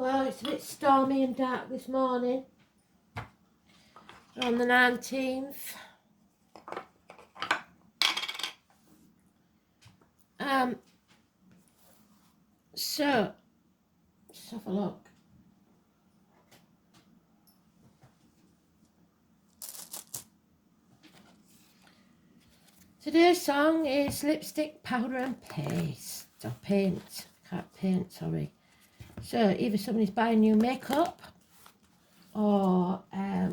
Well, it's a bit stormy and dark this morning. We're on the 19th. So, let's have a look. Today's song is Lipstick, Powder and Paste. Or paint. Can't paint, sorry. So, either somebody's buying new makeup or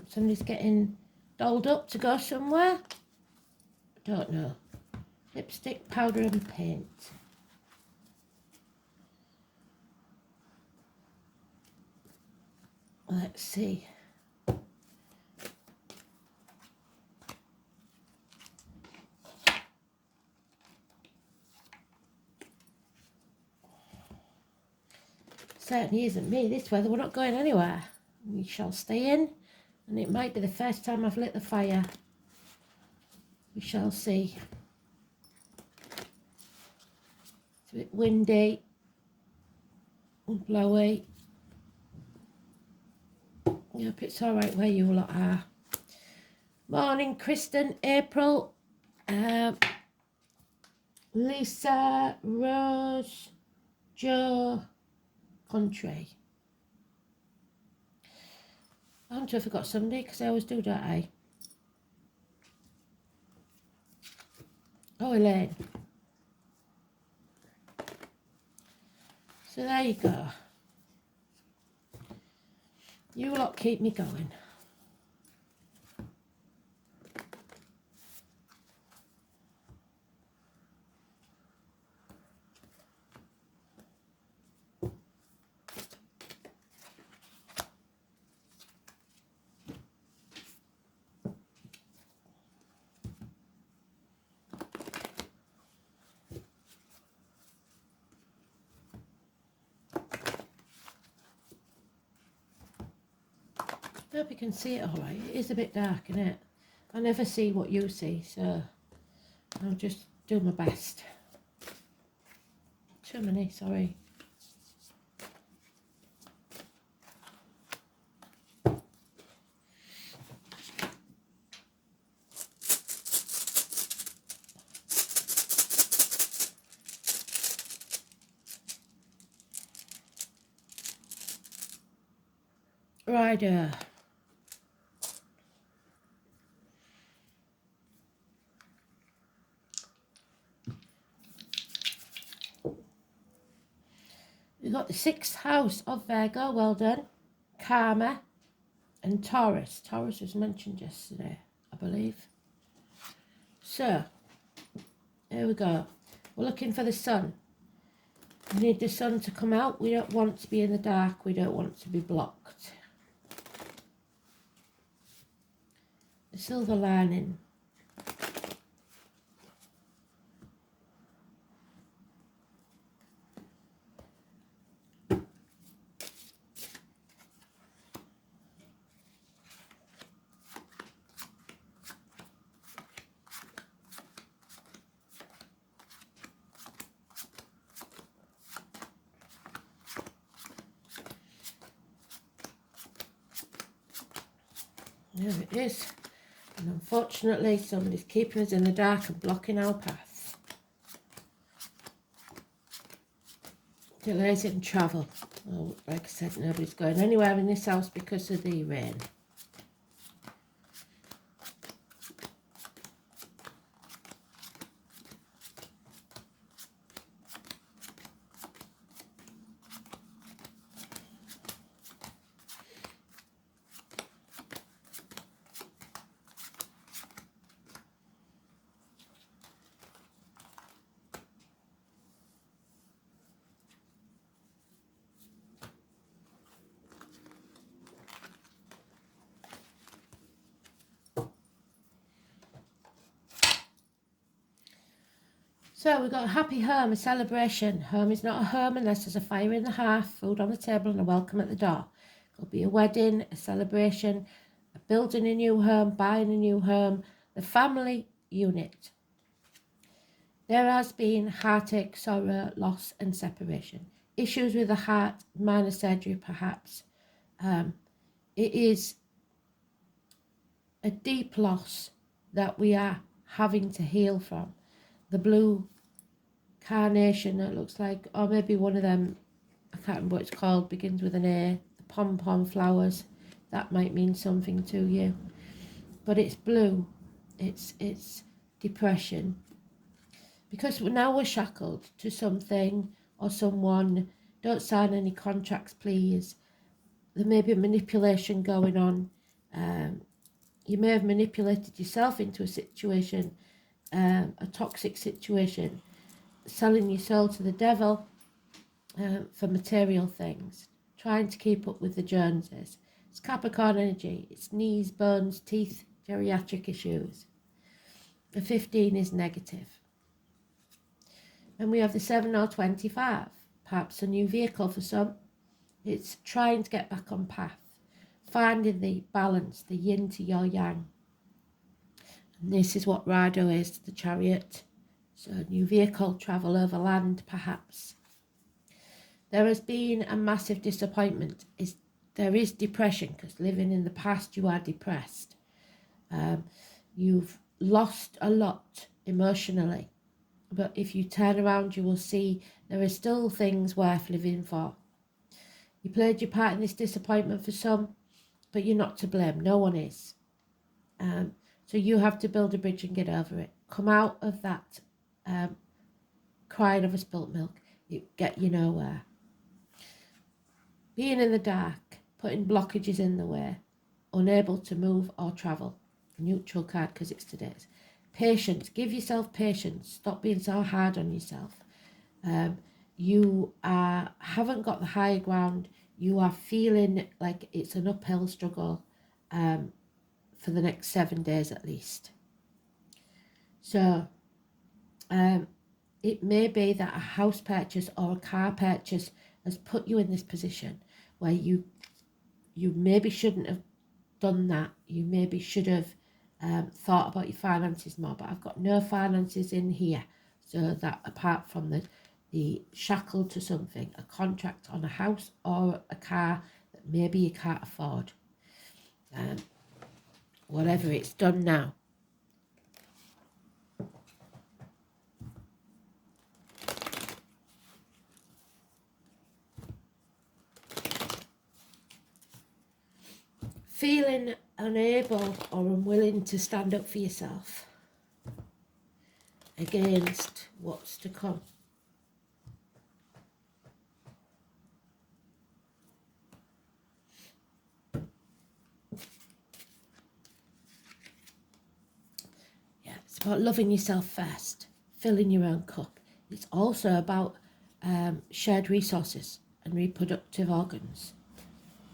somebody's getting dolled up to go somewhere. I don't know. Lipstick, powder and paint. Let's see. Certainly isn't me this weather. We're not going anywhere. We shall stay in, and it might be the first time I've lit the fire. We shall see. It's a bit windy and blowy. Yep, it's all right where you lot are. Morning, Kristen, April, Lisa, Rose, Joe, Country. I haven't I forgot somebody because I always do, don't I? Oh, Elaine. So there you go. You lot keep me going. I hope you can see it all right. It is a bit dark, isn't it? I never see what you see, so I'll just do my best. Too many, sorry. Rider. We've got the 6th house of Virgo, well done. Karma and Taurus. Taurus was mentioned yesterday, I believe. So, here we go. We're looking for the sun. We need the sun to come out. We don't want to be in the dark. We don't want to be blocked. The silver lining. There it is. And unfortunately, somebody's keeping us in the dark and blocking our path. Delays in travel. Well, like I said, nobody's going anywhere in this house because of the rain. So we've got a happy home, a celebration. Home is not a home unless there's a fire in the hearth, food on the table and a welcome at the door. It could be a wedding, a celebration, building a new home, buying a new home, the family unit. There has been heartache, sorrow, loss and separation. issues with the heart, minor surgery perhaps. It is a deep loss that we are having to heal from. The blue carnation, it looks like, or maybe one of them, I can't remember what it's called, begins with an A, the pom-pom flowers, that might mean something to you. But it's blue, it's depression. Because now we're shackled to something or someone. Don't sign any contracts, please. There may be manipulation going on. You may have manipulated yourself into a situation, a toxic situation, selling your soul to the devil for material things, trying to keep up with the Joneses. It's Capricorn energy. It's knees, bones, teeth, geriatric issues. The 15 is negative. And we have the 7 or 25, perhaps a new vehicle for some. It's trying to get back on path, finding the balance, the yin to your yang. And this is what Rado is, the chariot. So a new vehicle, travel over land perhaps. There has been a massive disappointment. There is depression, because living in the past you are depressed. You've lost a lot emotionally. But if you turn around, you will see there are still things worth living for. You played your part in this disappointment for some, but you're not to blame. No one is. So you have to build a bridge and get over it. Come out of that crying of a spilt milk. It get you nowhere. Being in the dark, putting blockages in the way, unable to move or travel. Neutral card, because it's today's. Patience. Give yourself patience. Stop being so hard on yourself. You haven't got the higher ground. You are feeling like it's an uphill struggle for the next 7 days at least. So it may be that a house purchase or a car purchase has put you in this position where you maybe shouldn't have done that. You maybe should have thought about your finances more, but I've got no finances in here. So that apart from the shackle to something, a contract on a house or a car that maybe you can't afford. Whatever, it's done now. Feeling unable or unwilling to stand up for yourself against what's to come. Yeah, it's about loving yourself first, filling your own cup. It's also about shared resources and reproductive organs.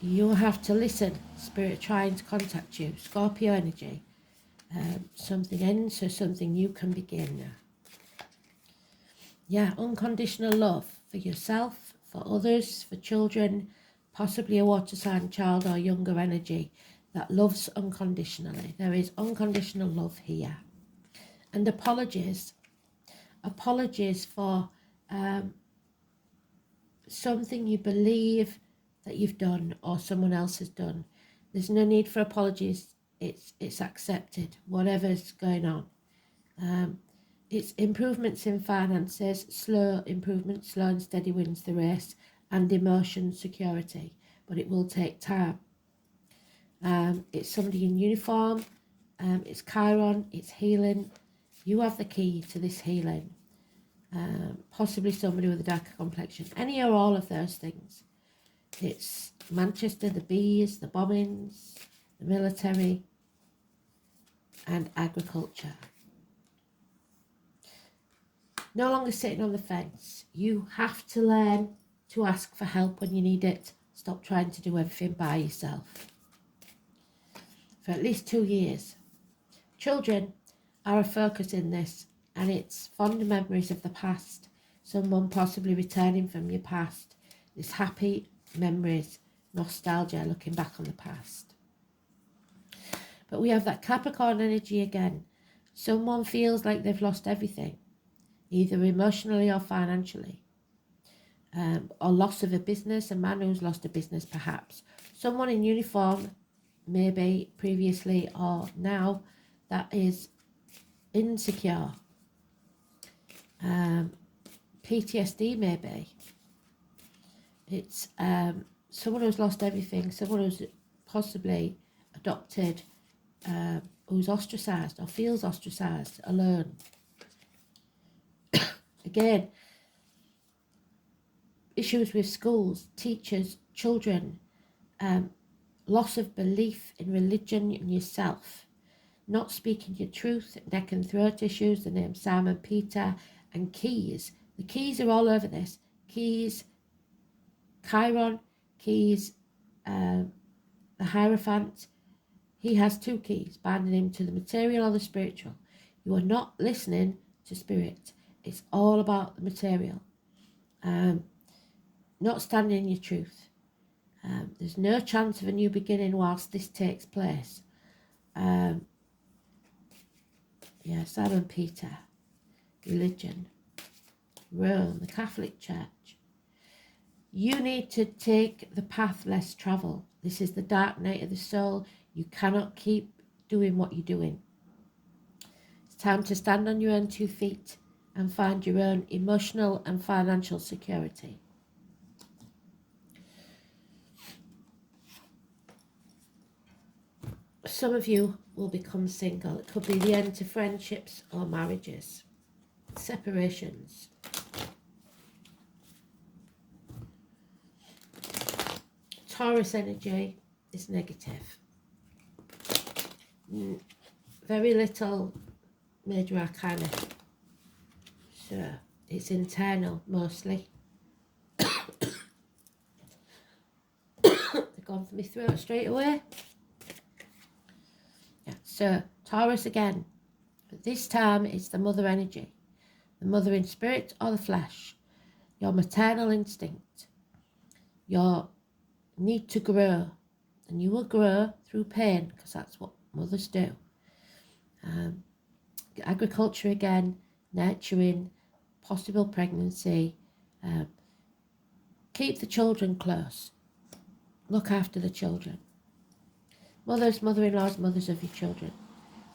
You have to listen. Spirit trying to contact you. Scorpio energy. Something ends so something new can begin. Yeah, unconditional love for yourself, for others, for children, possibly a water sign child or younger energy that loves unconditionally. There is unconditional love here. And apologies. Apologies for something you believe that you've done or someone else has done. There's no need for apologies. It's accepted, whatever's going on. It's improvements in finances, slow improvement, slow and steady wins the race, and emotion security, but it will take time. It's somebody in uniform, it's Chiron, it's healing. You have the key to this healing. Possibly somebody with a darker complexion, any or all of those things. It's Manchester, the bees, the bombings, the military, and agriculture. No longer sitting on the fence. You have to learn to ask for help when you need it. Stop trying to do everything by yourself. For at least 2 years. Children are a focus in this, and it's fond memories of the past. Someone possibly returning from your past. This happy memories, nostalgia, looking back on the past. But we have that Capricorn energy again. Someone feels like they've lost everything, either emotionally or financially. or loss of a business, a man who's lost a business perhaps. Someone in uniform, maybe previously or now, that is insecure. PTSD maybe. It's someone who's lost everything, someone who's possibly adopted, who's ostracised or feels ostracised, alone. Again, issues with schools, teachers, children, loss of belief in religion and yourself, not speaking your truth, neck and throat issues, the name Simon Peter, and keys. The keys are all over this. Keys, Chiron, keys, the Hierophant. He has two keys, binding him to the material or the spiritual. You are not listening to spirit. It's all about the material. Not standing in your truth. There's no chance of a new beginning whilst this takes place. Simon Peter, religion, Rome, the Catholic Church. You need to take the path less travelled. This is the dark night of the soul. You cannot keep doing what you're doing. It's time to stand on your own 2 feet and find your own emotional and financial security. Some of you will become single. It could be the end to friendships or marriages, separations. Taurus energy is negative. Very little major arcana. So it's internal mostly. They've gone for my throat straight away. Yeah, so Taurus again. But this time it's the mother energy. The mother in spirit or the flesh. Your maternal instinct. Your need to grow. And you will grow through pain, because that's what mothers do. Agriculture again, nurturing, possible pregnancy. Keep the children close. Look after the children. Mothers, mother-in-laws, mothers of your children.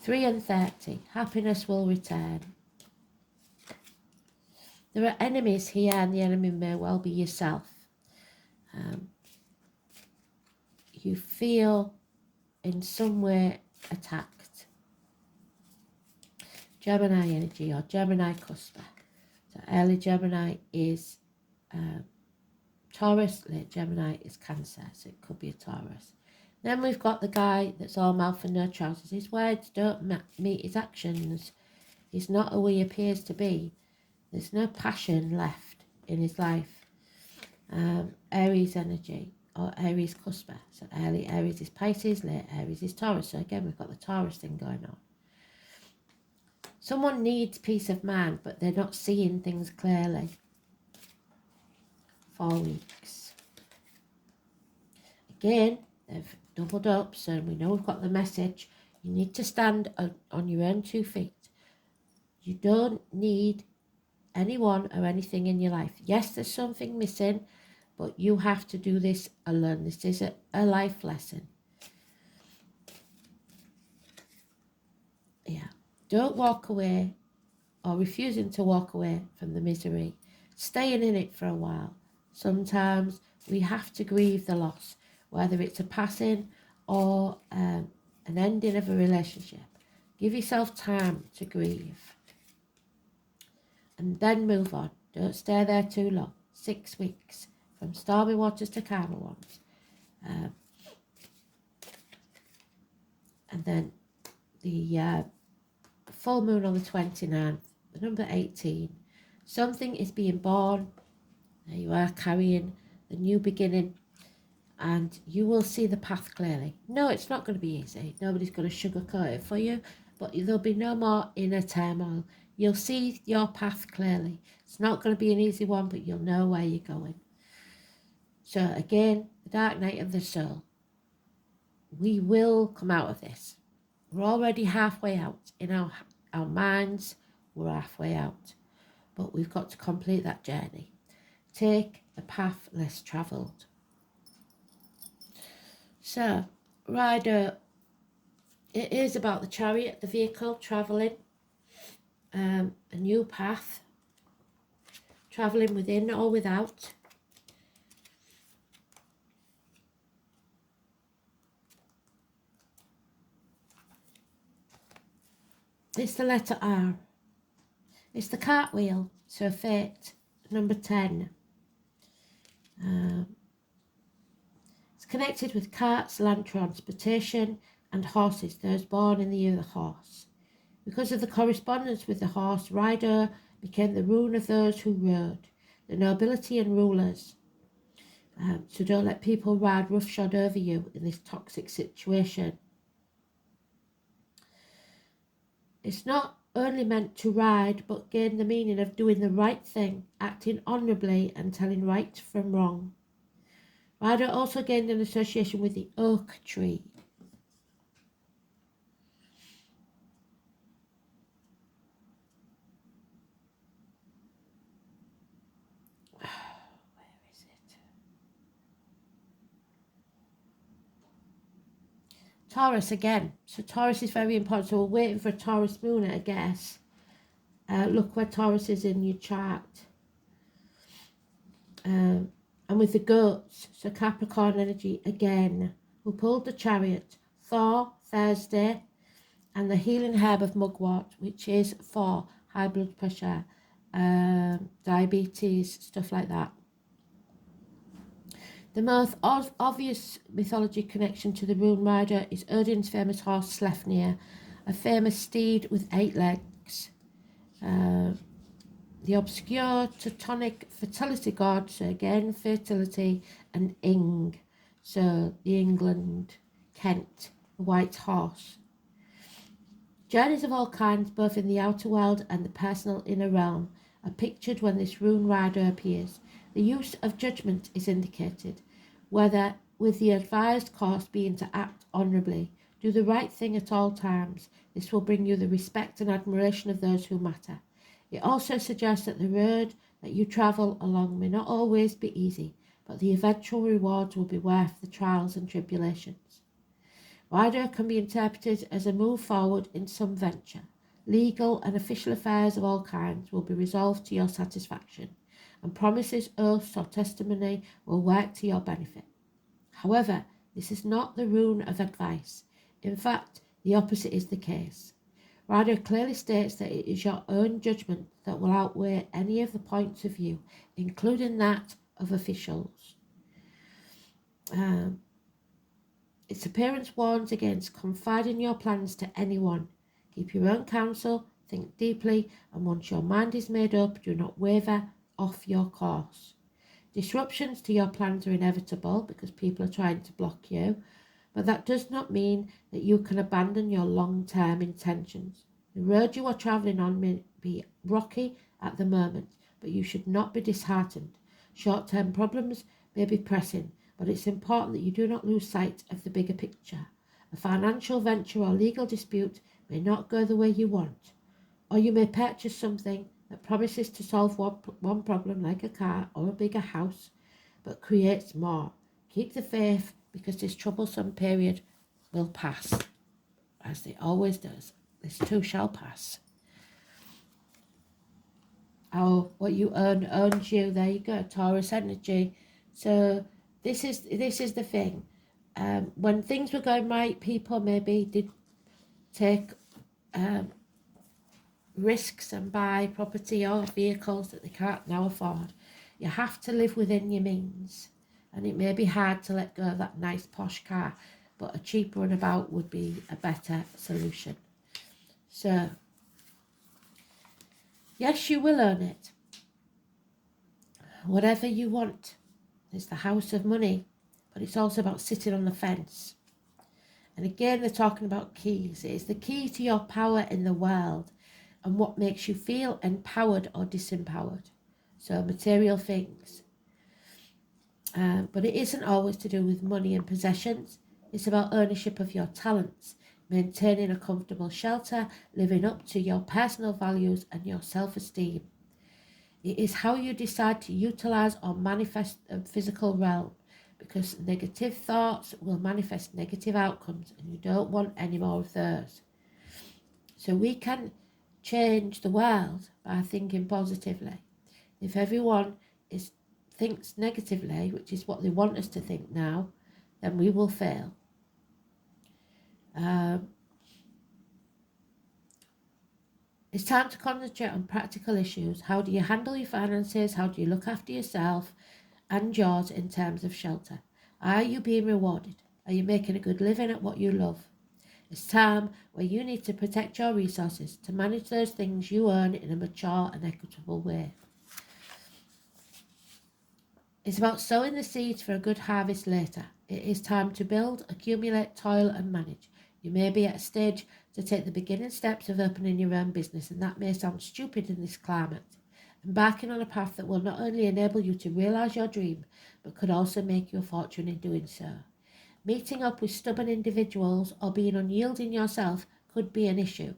3 and 30. Happiness will return. There are enemies here, and the enemy may well be yourself. You feel in some way attacked. Gemini energy or Gemini cusper. So early Gemini is Taurus, late Gemini is Cancer, so it could be a Taurus. Then we've got the guy that's all mouth and no trousers. His words don't meet his actions. He's not who he appears to be. There's no passion left in his life. Aries energy or Aries cusper. So early Aries is Pisces, late Aries is Taurus. So again, we've got the Taurus thing going on. Someone needs peace of mind, but they're not seeing things clearly. 4 weeks. Again, they've doubled up, so we know we've got the message. You need to stand on your own 2 feet. You don't need anyone or anything in your life. Yes, there's something missing, but you have to do this alone. This is a life lesson. Yeah. Don't walk away or refusing to walk away from the misery. Staying in it for a while. Sometimes we have to grieve the loss, whether it's a passing or an ending of a relationship. Give yourself time to grieve. And then move on. Don't stay there too long. 6 weeks. From stormy waters to calmer ones. And then the full moon on the 29th, the number 18. Something is being born. There you are, carrying the new beginning. And you will see the path clearly. No, it's not going to be easy. Nobody's going to sugarcoat it for you. But there'll be no more inner turmoil. You'll see your path clearly. It's not going to be an easy one, but you'll know where you're going. So again, the dark night of the soul. We will come out of this. We're already halfway out. In our minds, we're halfway out. But we've got to complete that journey. Take a path less travelled. So, Rider, it is about the Chariot, the vehicle, travelling a new path, travelling within or without. It's the letter R. It's the cartwheel, so fate, number 10. It's connected with carts, land transportation, and horses, those born in the year of the horse. Because of the correspondence with the horse, rider became the rune of those who rode, the nobility and rulers. So don't let people ride roughshod over you in this toxic situation. It's not only meant to ride, but gain the meaning of doing the right thing, acting honourably and telling right from wrong. Rider also gained an association with the oak tree. Where is it? Taurus again. So Taurus is very important. So we're waiting for a Taurus moon, I guess. Look where Taurus is in your chart. And with the goats, so Capricorn energy again. Who pulled the Chariot? Thor, Thursday, and the healing herb of mugwort, which is for high blood pressure, diabetes, stuff like that. The most obvious mythology connection to the rune rider is Odin's famous horse Sleipnir, a famous steed with 8 legs. The obscure Teutonic fertility god, so again fertility, and Ing, so the England, Kent, the white horse. Journeys of all kinds, both in the outer world and the personal inner realm, are pictured when this rune rider appears. The use of judgment is indicated, whether with the advised course being to act honourably, do the right thing at all times. This will bring you the respect and admiration of those who matter. It also suggests that the road that you travel along may not always be easy, but the eventual rewards will be worth the trials and tribulations. Rider can be interpreted as a move forward in some venture. Legal and official affairs of all kinds will be resolved to your satisfaction, and promises, oaths, or testimony will work to your benefit. However, this is not the rune of advice. In fact, the opposite is the case. Rider clearly states that it is your own judgment that will outweigh any of the points of view, including that of officials. Its appearance warns against confiding your plans to anyone. Keep your own counsel, think deeply, and once your mind is made up, do not waver off your course. Disruptions to your plans are inevitable because people are trying to block you, but that does not mean that you can abandon your long-term intentions. The road you are travelling on may be rocky at the moment, but you should not be disheartened. Short-term problems may be pressing, but it's important that you do not lose sight of the bigger picture. A financial venture or legal dispute may not go the way you want, or you may purchase something that promises to solve one problem like a car or a bigger house, but creates more. Keep the faith, because this troublesome period will pass, as it always does. This too shall pass. Oh, what you earn owns you. There you go, Taurus energy. So this is the thing. When things were going right, people maybe did take risks and buy property or vehicles that they can't now afford. You have to live within your means, and it may be hard to let go of that nice posh car, but a cheap runabout would be a better solution. So yes, you will earn it. Whatever you want. It's the house of money, but it's also about sitting on the fence. And again, they're talking about keys. It's the key to your power in the world and what makes you feel empowered or disempowered. So material things. But it isn't always to do with money and possessions. It's about ownership of your talents, maintaining a comfortable shelter, living up to your personal values and your self-esteem. It is how you decide to utilize or manifest the physical realm, because negative thoughts will manifest negative outcomes, and you don't want any more of those. So we can change the world by thinking positively. If everyone thinks negatively, which is what they want us to think now, then we will fail. It's time to concentrate on practical issues. How do you handle your finances? How do you look after yourself and yours in terms of shelter? Are you being rewarded? Are you making a good living at what you love? It's time where you need to protect your resources to manage those things you earn in a mature and equitable way. It's about sowing the seeds for a good harvest later. It is time to build, accumulate, toil and manage. You may be at a stage to take the beginning steps of opening your own business, and that may sound stupid in this climate. Embarking on a path that will not only enable you to realise your dream, but could also make you a fortune in doing so. Meeting up with stubborn individuals or being unyielding yourself could be an issue.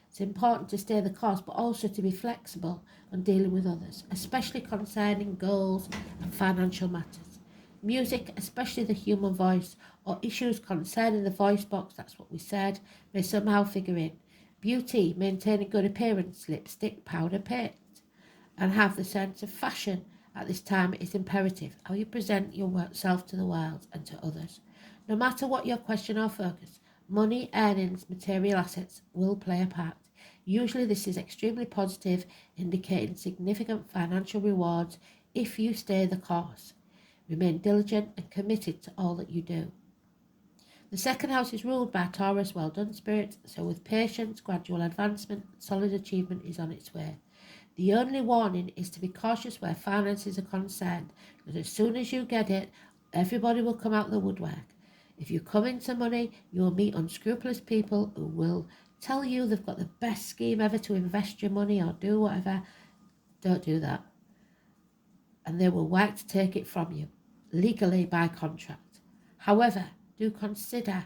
It's important to stay the course, but also to be flexible on dealing with others, especially concerning goals and financial matters. Music, especially the human voice, or issues concerning the voice box, that's what we said, may somehow figure in. Beauty, maintaining good appearance, lipstick, powder, paint, and have the sense of fashion at this time is imperative. How you present yourself to the world and to others. No matter what your question or focus, money, earnings, material assets will play a part. Usually this is extremely positive, indicating significant financial rewards if you stay the course. Remain diligent and committed to all that you do. The second house is ruled by Taurus, well done spirit, so with patience, gradual advancement, solid achievement is on its way. The only warning is to be cautious where finances are concerned, because as soon as you get it, everybody will come out the woodwork. If you come into money, you will meet unscrupulous people who will tell you they've got the best scheme ever to invest your money or do whatever. Don't do that. And they will work to take it from you, legally by contract. However, do consider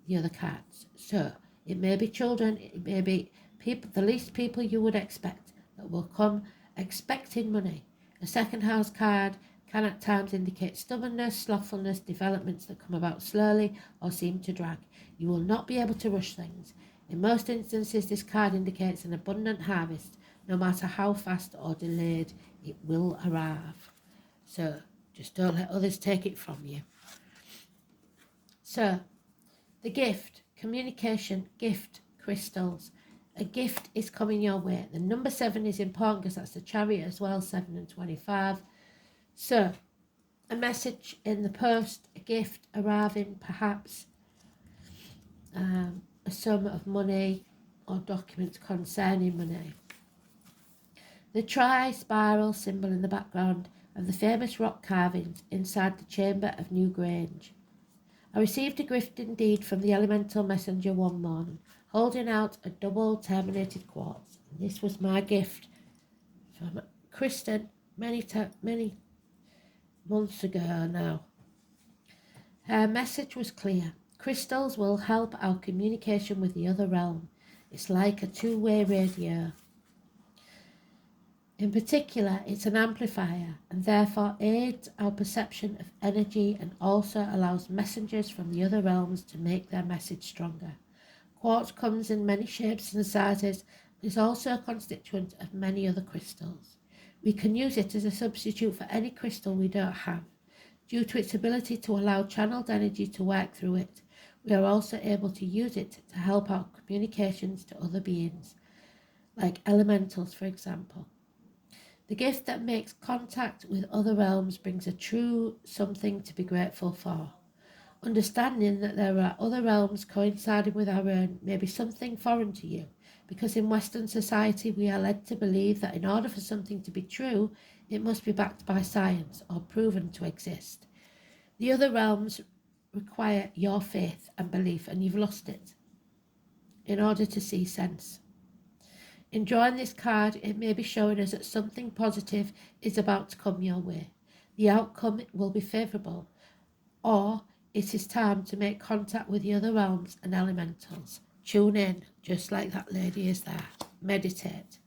the other cards. So, it may be children, it may be people, the least people you would expect, that will come expecting money. A second house card can at times indicate stubbornness, slothfulness, developments that come about slowly or seem to drag. You will not be able to rush things. In most instances, this card indicates an abundant harvest. No matter how fast or delayed, it will arrive. So, just don't let others take it from you. So, the gift, communication, gift, crystals. A gift is coming your way. The number 7 is important because that's the Chariot as well, 7 and 25. So, a message in the post, a gift arriving, perhaps a sum of money or documents concerning money. The tri-spiral symbol in the background of the famous rock carvings inside the chamber of New Grange. I received a gift indeed from the elemental messenger one morning, holding out a double terminated quartz. And this was my gift from Kristen many months ago now. Her message was clear. Crystals will help our communication with the other realm. It's like a two-way radio. In particular, it's an amplifier and therefore aids our perception of energy and also allows messengers from the other realms to make their message stronger. Quartz comes in many shapes and sizes, but is also a constituent of many other crystals. We can use it as a substitute for any crystal we don't have. Due to its ability to allow channeled energy to work through it, we are also able to use it to help our communications to other beings, like elementals, for example. The gift that makes contact with other realms brings a true something to be grateful for. Understanding that there are other realms coinciding with our own may be something foreign to you, because in Western society we are led to believe that in order for something to be true, it must be backed by science or proven to exist. The other realms require your faith and belief, and you've lost it in order to see sense. In drawing this card, it may be showing us that something positive is about to come your way. The outcome will be favourable, or it is time to make contact with the other realms and elementals. Tune in, just like that lady is there. Meditate.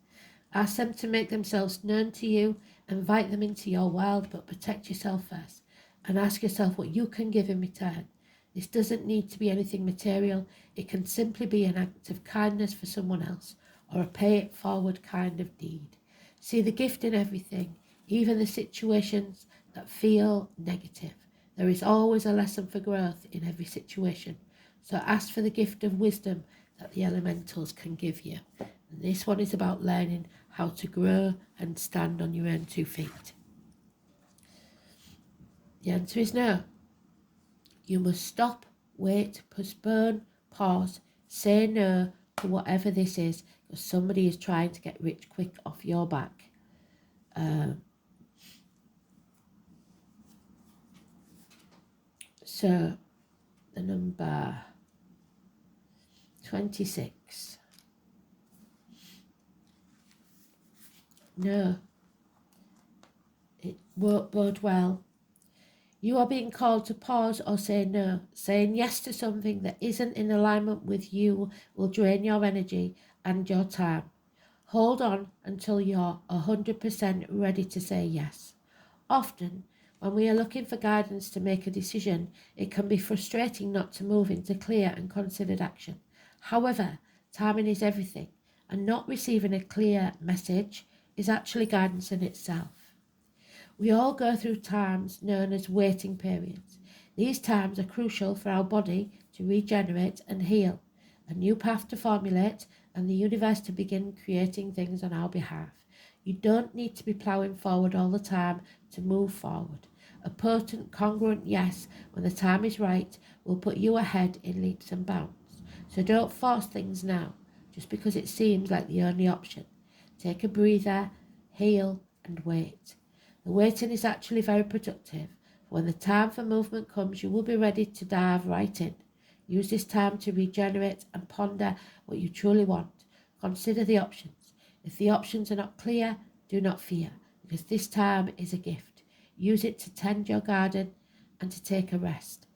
Ask them to make themselves known to you, invite them into your world, but protect yourself first. And ask yourself what you can give in return. This doesn't need to be anything material. It can simply be an act of kindness for someone else, or a pay it forward kind of deed. See the gift in everything, even the situations that feel negative. There is always a lesson for growth in every situation. So ask for the gift of wisdom that the elementals can give you. And this one is about learning how to grow and stand on your own 2 feet. The answer is no. You must stop, wait, postpone, pause, say no to whatever this is, because somebody is trying to get rich quick off your back. So, the number 26. No, it won't bode well. You are being called to pause or say no. Saying yes to something that isn't in alignment with you will drain your energy and your time. Hold on until you're 100% ready to say yes. Often, when we are looking for guidance to make a decision, it can be frustrating not to move into clear and considered action. However, timing is everything, and not receiving a clear message is actually guidance in itself. We all go through times known as waiting periods. These times are crucial for our body to regenerate and heal, a new path to formulate, and the universe to begin creating things on our behalf. You don't need to be ploughing forward all the time to move forward. A potent, congruent yes when the time is right will put you ahead in leaps and bounds. So don't force things now, just because it seems like the only option. Take a breather, heal, and wait. The waiting is actually very productive. When the time for movement comes, you will be ready to dive right in. Use this time to regenerate and ponder what you truly want. Consider the options. If the options are not clear, do not fear, because this time is a gift. Use it to tend your garden and to take a rest.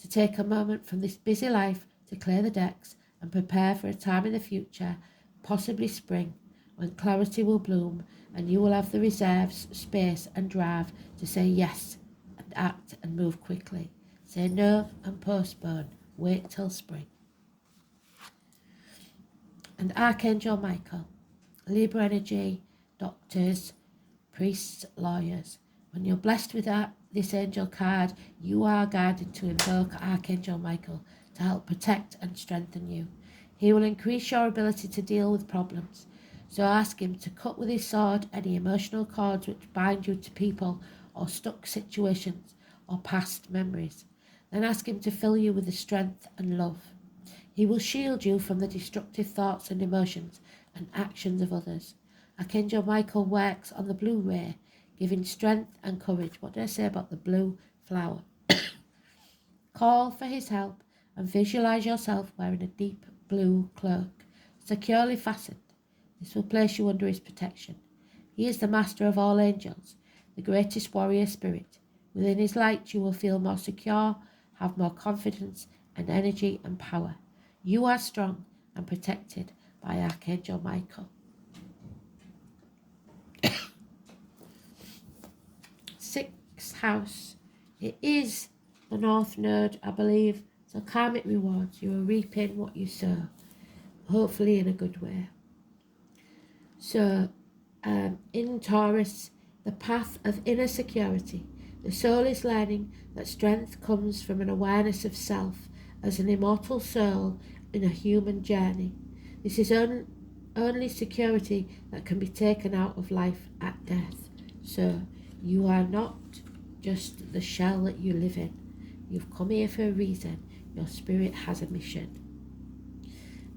To take a moment from this busy life to clear the decks and prepare for a time in the future, possibly spring, when clarity will bloom and you will have the reserves, space and drive to say yes and act and move quickly. Say no and postpone. Wait till spring. And Archangel Michael, Libra energy, doctors, priests, lawyers. When you're blessed with this angel card, you are guided to invoke Archangel Michael to help protect and strengthen you. He will increase your ability to deal with problems. So ask him to cut with his sword any emotional cords which bind you to people or stuck situations or past memories. Then ask him to fill you with the strength and love. He will shield you from the destructive thoughts and emotions and actions of others. Archangel Michael works on the blue ray, giving strength and courage. What did I say about the blue flower? Call for his help and visualize yourself wearing a deep blue cloak, securely fastened. This will place you under his protection. He is the master of all angels, the greatest warrior spirit. Within his light you will feel more secure, have more confidence and energy and power. You are strong and protected by Archangel Michael. 6th house. It is the North Node, I believe. So karmic rewards. You are reaping what you sow. Hopefully in a good way. So in Taurus, the path of inner security. The soul is learning that strength comes from an awareness of self as an immortal soul in a human journey. This is only security that can be taken out of life at death. So you are not just the shell that you live in. You've come here for a reason. Your spirit has a mission.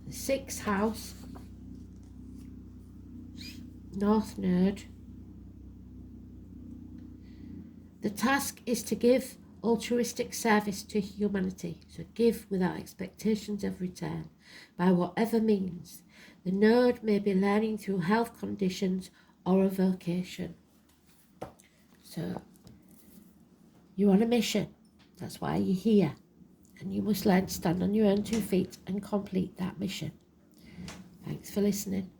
The 6th house, North Node. The task is to give altruistic service to humanity, so give without expectations of return, by whatever means. The node may be learning through health conditions or a vocation. So, you're on a mission. That's why you're here. And you must learn to stand on your own 2 feet and complete that mission. Thanks for listening.